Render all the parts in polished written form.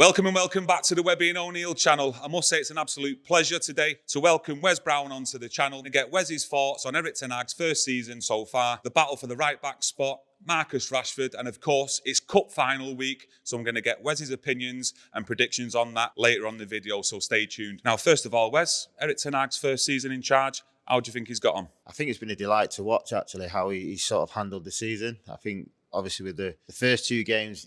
Welcome and welcome back to the Webby O'Neill channel. I must say it's an absolute pleasure today to welcome Wes Brown onto the channel and get Wes's thoughts on Erik Ten Hag's first season so far, the battle for the right back spot, Marcus Rashford, and of course it's cup final week, so I'm going to get Wes's opinions and predictions on that later on in the video, so stay tuned. Now, first of all, Wes, Erik Ten Hag's first season in charge, how do you think he's got on? I think it's been a delight to watch, actually, how he sort of handled the season. I think, obviously, with the first two games,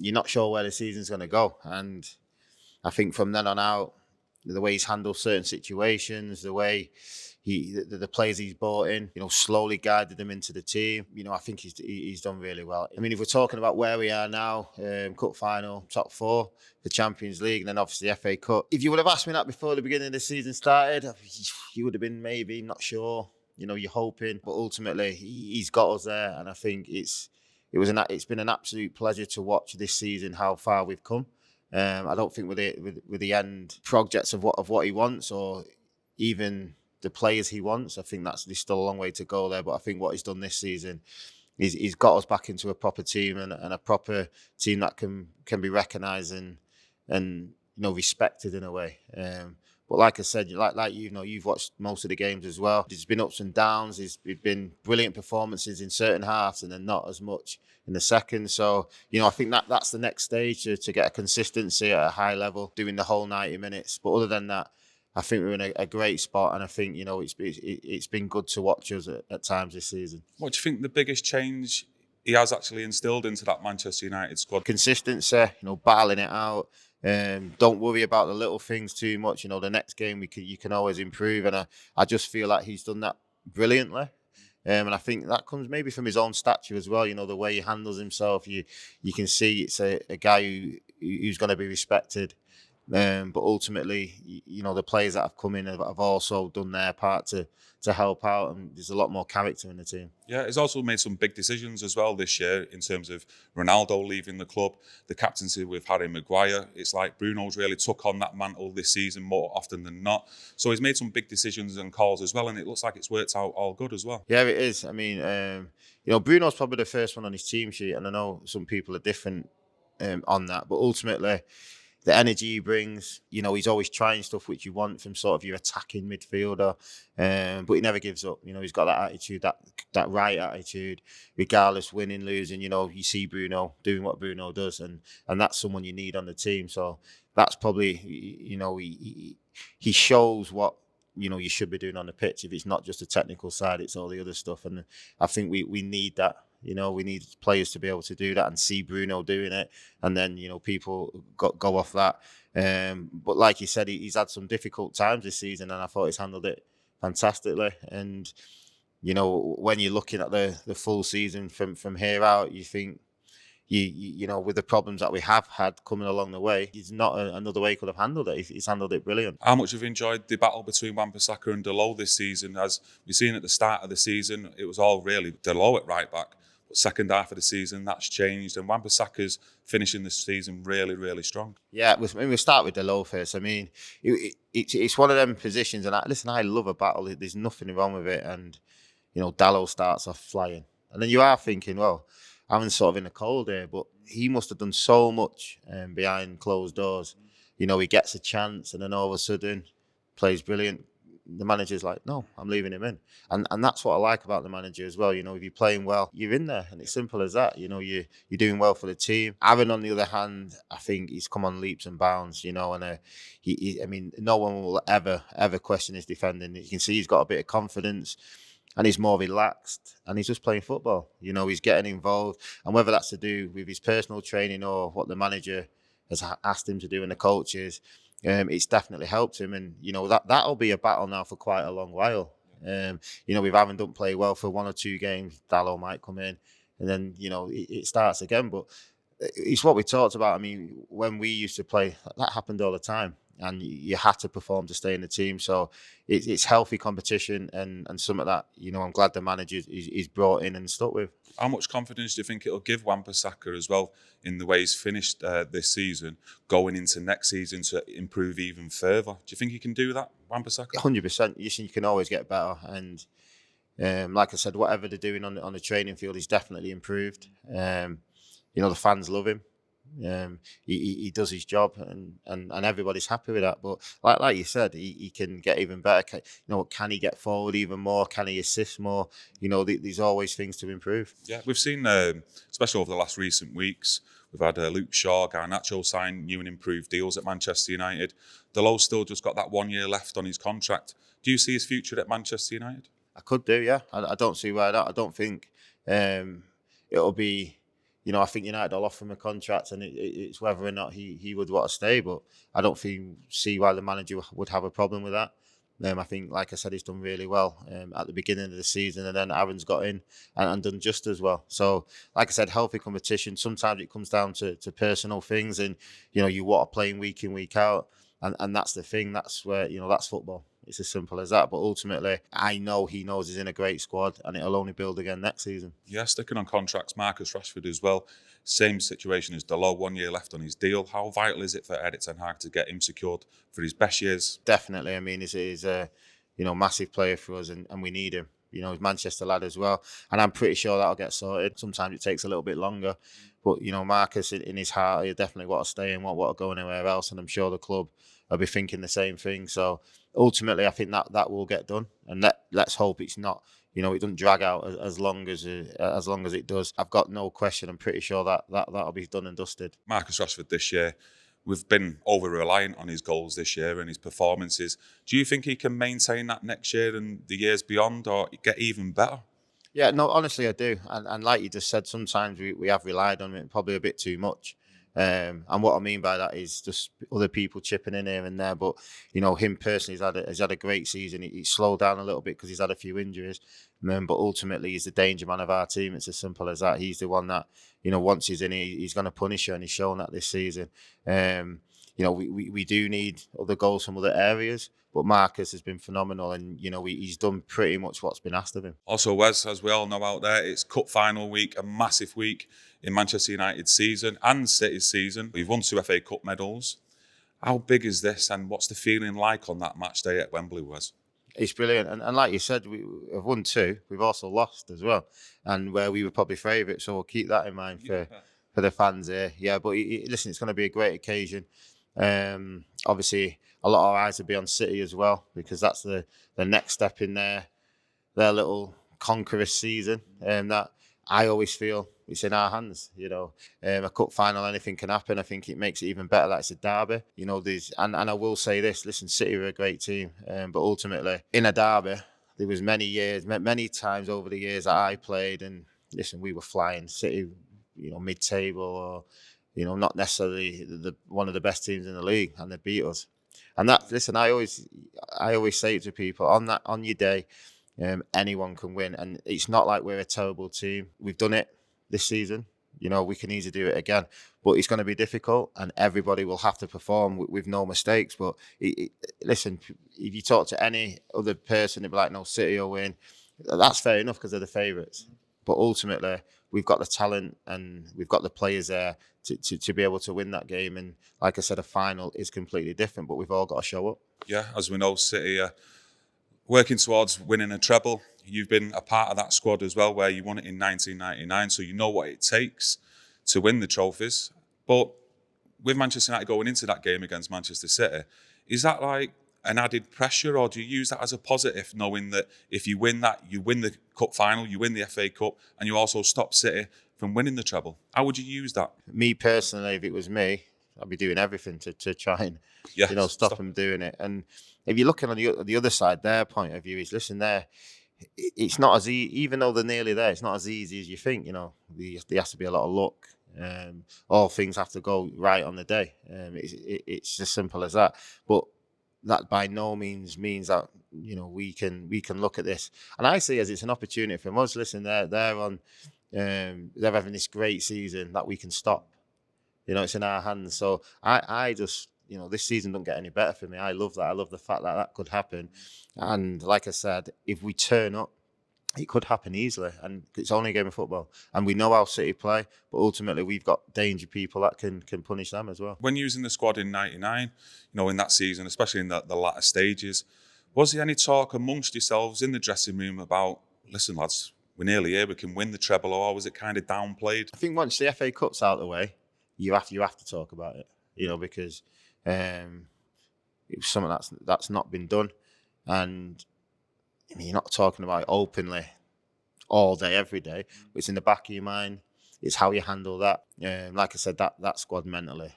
you're not sure where the season's going to go. And I think from then on out, the way he's handled certain situations, the way the players he's brought in, slowly guided them into the team. I think he's done really well. I mean, if we're talking about where we are now, cup final, top four, the Champions League, and then obviously the FA Cup. If you would have asked me that before the beginning of the season started, you would have been maybe not sure. You're hoping, but ultimately he's got us there, and I think it's been an absolute pleasure to watch this season how far we've come. I don't think with the end projects of what he wants, or even the players he wants, I think there's still a long way to go there. But I think what he's done this season is he's got us back into a proper team and a proper team that can be recognised and respected in a way. But like I said, like you've watched most of the games as well. There's been ups and downs. There's been brilliant performances in certain halves and then not as much in the second. So, I think that's the next stage to get a consistency at a high level, doing the whole 90 minutes. But other than that, I think we're in a great spot, and I think, it's been good to watch us at times this season. What do you think the biggest change he has actually instilled into that Manchester United squad? Consistency, battling it out. Don't worry about the little things too much. The next game you can always improve, and I just feel like he's done that brilliantly. And I think that comes maybe from his own stature as well. The way he handles himself, you can see it's a guy who's going to be respected. But ultimately, the players that have come in have also done their part to help out, and there's a lot more character in the team. Yeah, he's also made some big decisions as well this year in terms of Ronaldo leaving the club, the captaincy with Harry Maguire. It's like Bruno's really took on that mantle this season more often than not. So he's made some big decisions and calls as well, and it looks like it's worked out all good as well. Yeah, it is. I mean, Bruno's probably the first one on his team sheet, and I know some people are different on that, but ultimately, the energy he brings, he's always trying stuff which you want from sort of your attacking midfielder, but he never gives up. He's got that attitude, that right attitude, regardless winning, losing. You see Bruno doing what Bruno does, and that's someone you need on the team. So that's probably, he shows what you should be doing on the pitch. If it's not just the technical side, it's all the other stuff, and I think we need that. We need players to be able to do that and see Bruno doing it, and then people go off that. But like you said, he's had some difficult times this season, and I thought he's handled it fantastically. And when you're looking at the full season from here out, you think with the problems that we have had coming along the way, there's not another way he could have handled it. He's handled it brilliant. How much have you enjoyed the battle between Wan-Bissaka and Dalot this season? As we've seen at the start of the season, it was all really Dalot at right back. But second half of the season, that's changed, and Wan-Bissaka's finishing this season really, really strong. Yeah, we'll start with Dalot first. I mean, it's one of them positions, and I love a battle. There's nothing wrong with it, and Dalot starts off flying, and then you are thinking, well, I'm sort of in the cold here, but he must have done so much behind closed doors. He gets a chance, and then all of a sudden, plays brilliant. The manager's like, no, I'm leaving him in. And that's what I like about the manager as well. If you're playing well, you're in there. And it's simple as that. You're doing well for the team. Aaron, on the other hand, I think he's come on leaps and bounds, and I mean, no one will ever question his defending. You can see he's got a bit of confidence, and he's more relaxed, and he's just playing football. He's getting involved. And whether that's to do with his personal training or what the manager has asked him to do and the coaches, it's definitely helped him, and that'll be a battle now for quite a long while. If Aaron don't play well for one or two games, Dalot might come in, and then it starts again. But it's what we talked about. I mean, when we used to play, that happened all the time, and you had to perform to stay in the team. So it's healthy competition, and something that I'm glad the manager is brought in and stuck with. How much confidence do you think it'll give Wan-Bissaka as well in the way he's finished this season, going into next season to improve even further? Do you think he can do that, Wan-Bissaka? 100%. You can always get better, and like I said, whatever they're doing on the training field, he's definitely improved. The fans love him. He does his job, and everybody's happy with that. But like you said, he can get even better. Can he get forward even more? Can he assist more? There's always things to improve. Yeah, we've seen, especially over the last recent weeks, we've had Luke Shaw, Garnacho sign new and improved deals at Manchester United. Delo's still just got that 1 year left on his contract. Do you see his future at Manchester United? I could do, yeah. I don't see why not. I don't think it'll be. I think United will offer him a contract, and it's whether or not he would want to stay. But I don't see why the manager would have a problem with that. I think, like I said, he's done really well at the beginning of the season, and then Aaron's got in and done just as well. So, like I said, healthy competition. Sometimes it comes down to personal things, and you want to play week in, week out, and that's the thing. That's where that's football. It's as simple as that. But ultimately, I know he knows he's in a great squad, and it'll only build again next season. Yeah, sticking on contracts, Marcus Rashford as well. Same situation as Delo, 1 year left on his deal. How vital is it for Erik Ten Hag to get him secured for his best years? Definitely. I mean, he's a massive player for us, and we need him. He's Manchester lad as well, and I'm pretty sure that'll get sorted. Sometimes it takes a little bit longer, but Marcus in his heart, he definitely want to stay and won't want to go anywhere else, and I'm sure the club will be thinking the same thing. So ultimately, I think that will get done, and let's hope it's not. It doesn't drag out as long as it does. I've got no question. I'm pretty sure that'll be done and dusted. Marcus Rashford this year, we've been over-reliant on his goals this year and his performances. Do you think he can maintain that next year and the years beyond, or get even better? Yeah, no, honestly, I do. And like you just said, sometimes we have relied on it probably a bit too much. And what I mean by that is just other people chipping in here and there. But, him personally has had a great season. He's slowed down a little bit because he's had a few injuries. But ultimately, he's the danger man of our team. It's as simple as that. He's the one that, once he's in, he's going to punish you, and he's shown that this season. We do need other goals from other areas, but Marcus has been phenomenal, and he's done pretty much what's been asked of him. Also, Wes, as we all know out there, it's cup final week, a massive week in Manchester United's season and City's season. We've won 2 FA Cup medals. How big is this, and what's the feeling like on that match day at Wembley, Wes? It's brilliant, and like you said, we've won 2. We've also lost as well, and where we were probably favourites, so we'll keep that in mind for the fans here. Yeah, but listen, it's going to be a great occasion. Obviously, a lot of eyes will be on City as well, because that's the next step in their little conqueror season, and that I always feel it's in our hands. A cup final, anything can happen. I think it makes it even better that it's a derby. And I will say this: listen, City are a great team, but ultimately in a derby, there was many times over the years that I played, and listen, we were flying. City, mid-table or not necessarily one of the best teams in the league, and they beat us. And that, listen, I always say it to people on your day, anyone can win, and it's not like we're a terrible team. We've done it this season. We can easily do it again, but it's going to be difficult, and everybody will have to perform with no mistakes. But listen, if you talk to any other person, they'll be like, "No, City will win." That's fair enough because they're the favourites. But ultimately, we've got the talent and we've got the players there to be able to win that game. And like I said, a final is completely different, but we've all got to show up. Yeah, as we know, City are working towards winning a treble. You've been a part of that squad as well, where you won it in 1999, so you know what it takes to win the trophies. But with Manchester United going into that game against Manchester City, is that like an added pressure, or do you use that as a positive, knowing that if you win that, you win the cup final, you win the FA Cup, and you also stop City from winning the treble? How would you use that? Me personally, if it was me, I'd be doing everything to try and stop them doing it. And if you're looking on the other side, their point of view is, listen, it's not as easy, even though they're nearly there, it's not as easy as you think. There has to be a lot of luck. All things have to go right on the day. It's as simple as that. But that by no means that we can look at this, and I see as it's an opportunity for us. Listen, they're having this great season that we can stop. It's in our hands. So I just this season don't get any better for me. I love that. I love the fact that could happen, and like I said, if we turn up, it could happen easily, and it's only a game of football. And we know how City play, but ultimately we've got danger people that can punish them as well. When using the squad in '99, in that season, especially in the latter stages, was there any talk amongst yourselves in the dressing room about, listen lads, we're nearly here, we can win the treble, or was it kind of downplayed? I think once the FA Cup's out of the way, you have to talk about it, because it was something that's not been done, and you're not talking about it openly all day, every day. But it's in the back of your mind. It's how you handle that. Like I said, that squad mentally,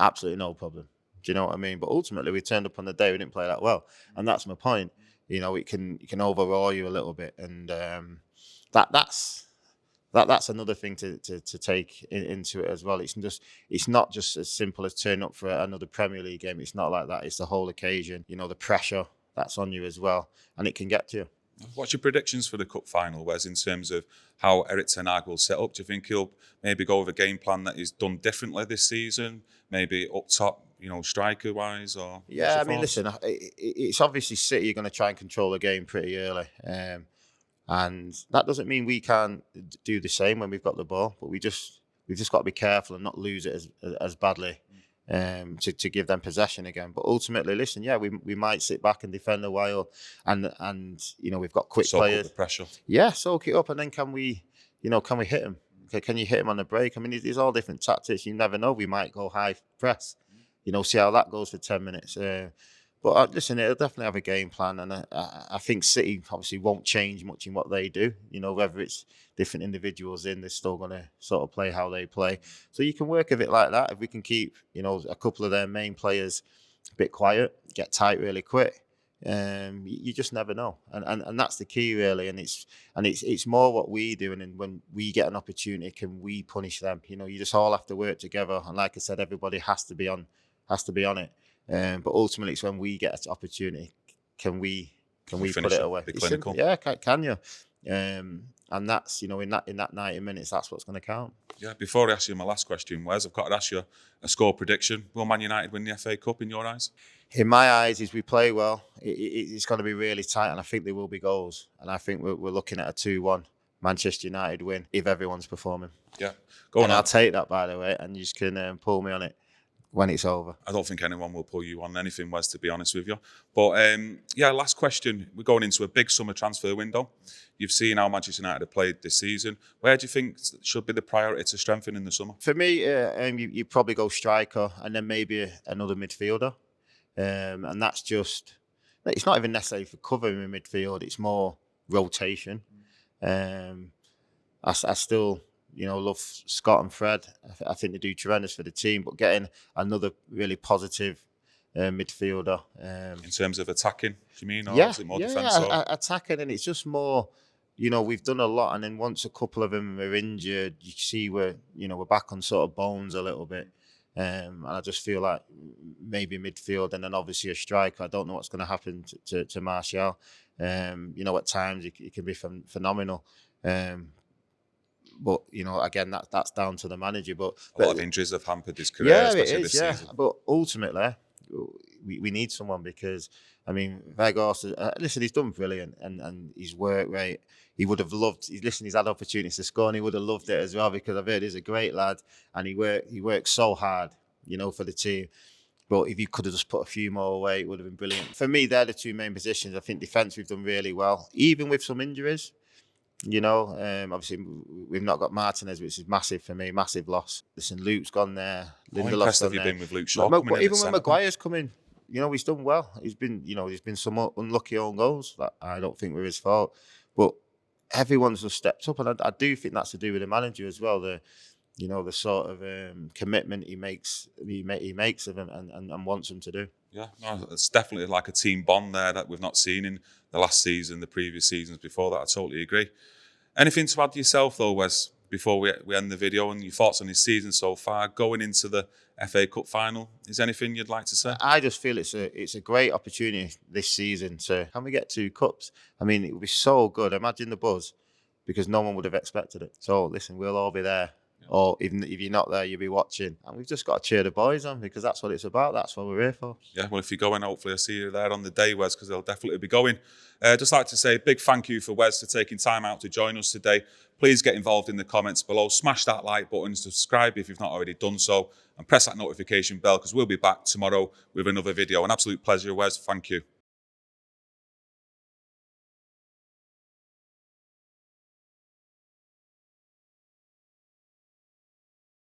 absolutely no problem. Do you know what I mean? But ultimately, we turned up on the day, we didn't play that well, and that's my point. It can overawe you a little bit, and that's another thing to take into it as well. It's not just as simple as turn up for another Premier League game. It's not like that. It's the whole occasion. The pressure that's on you as well, and it can get to you. What's your predictions for the cup final, Wes, in terms of how Erik Ten Hag will set up? Do you think he'll maybe go with a game plan that he's done differently this season? Maybe up top, striker-wise? Or yeah, I mean, listen, it's obviously City are going to try and control the game pretty early. And that doesn't mean we can't do the same when we've got the ball, but we've just got to be careful and not lose it as badly to give them possession again. But ultimately, listen, yeah, we might sit back and defend a while, and we've got quick players. Soak up the pressure. Yeah, soak it up, and then can we hit them? Okay, can you hit him on the break? I mean, there's all different tactics. You never know. We might go high press. See how that goes for 10 minutes. But listen, it'll definitely have a game plan, and I think City obviously won't change much in what they do. Whether it's different individuals they're still going to sort of play how they play. So you can work with it like that. If we can keep, a couple of their main players a bit quiet, get tight really quick, you just never know. And that's the key really. And it's more what we do. And then when we get an opportunity, can we punish them? You just all have to work together. And like I said, everybody has to be on it. But ultimately, it's when we get an opportunity, can we put it away? Be clinical. Yeah, can you? And that's in that 90 minutes, that's what's going to count. Yeah. Before I ask you my last question, Wes, I've got to ask you a score prediction. Will Man United win the FA Cup in your eyes? In my eyes, is we play well. It's going to be really tight, and I think there will be goals. And I think we're looking at a 2-1 Manchester United win if everyone's performing. Yeah. I'll take that, by the way, and you just can pull me on it when it's over. I don't think anyone will pull you on anything, Wes, to be honest with you. But last question. We're going into a big summer transfer window. You've seen how Manchester United have played this season. Where do you think should be the priority to strengthen in the summer? For me, you probably go striker and then maybe another midfielder. And that's just, it's not even necessarily for covering in midfield. It's more rotation. I still... love Scott and Fred. I think they do tremendous for the team, but getting another really positive midfielder. In terms of attacking, do you mean? Or is it more defence? Attacking, and it's just more, we've done a lot, and then once a couple of them are injured, you see we're back on sort of bones a little bit. And I just feel like maybe midfield and then obviously a striker. I don't know what's going to happen to Martial. At times he can be phenomenal. But again, that's down to the manager. But a lot of injuries have hampered his career, especially this season. But ultimately, we need someone because Weghorst. Listen, he's done brilliant, and his work rate. He would have loved. He's had opportunities to score, and he would have loved it as well because I've heard he's a great lad, and he works so hard, for the team. But if you could have just put a few more away, it would have been brilliant. For me, they're the two main positions. I think defence we've done really well, even with some injuries. Obviously we've not got Martinez, which is massive for me, massive loss. Listen, Luke's gone there. How impressed have you been with Luke Shaw? But even when Maguire's come in, he's done well. He's been some unlucky own goals that I don't think were his fault. But everyone's just stepped up, and I do think that's to do with the manager as well. The sort of commitment he makes of him and wants him to do. Yeah, no, it's definitely like a team bond there that we've not seen in the last season, the previous seasons before that. I totally agree. Anything to add to yourself though, Wes, before we end the video, and your thoughts on his season so far, going into the FA Cup final? Is anything you'd like to say? I just feel it's a great opportunity this season can we get 2 cups? I mean, it would be so good. Imagine the buzz, because no one would have expected it. So listen, we'll all be there. Or even if you're not there, you'll be watching. And we've just got to cheer the boys on because that's what it's about. That's what we're here for. Yeah, well, if you're going, hopefully I'll see you there on the day, Wes, because they'll definitely be going. Just like to say a big thank you for Wes for taking time out to join us today. Please get involved in the comments below. Smash that like button, subscribe if you've not already done so, and press that notification bell because we'll be back tomorrow with another video. An absolute pleasure, Wes. Thank you.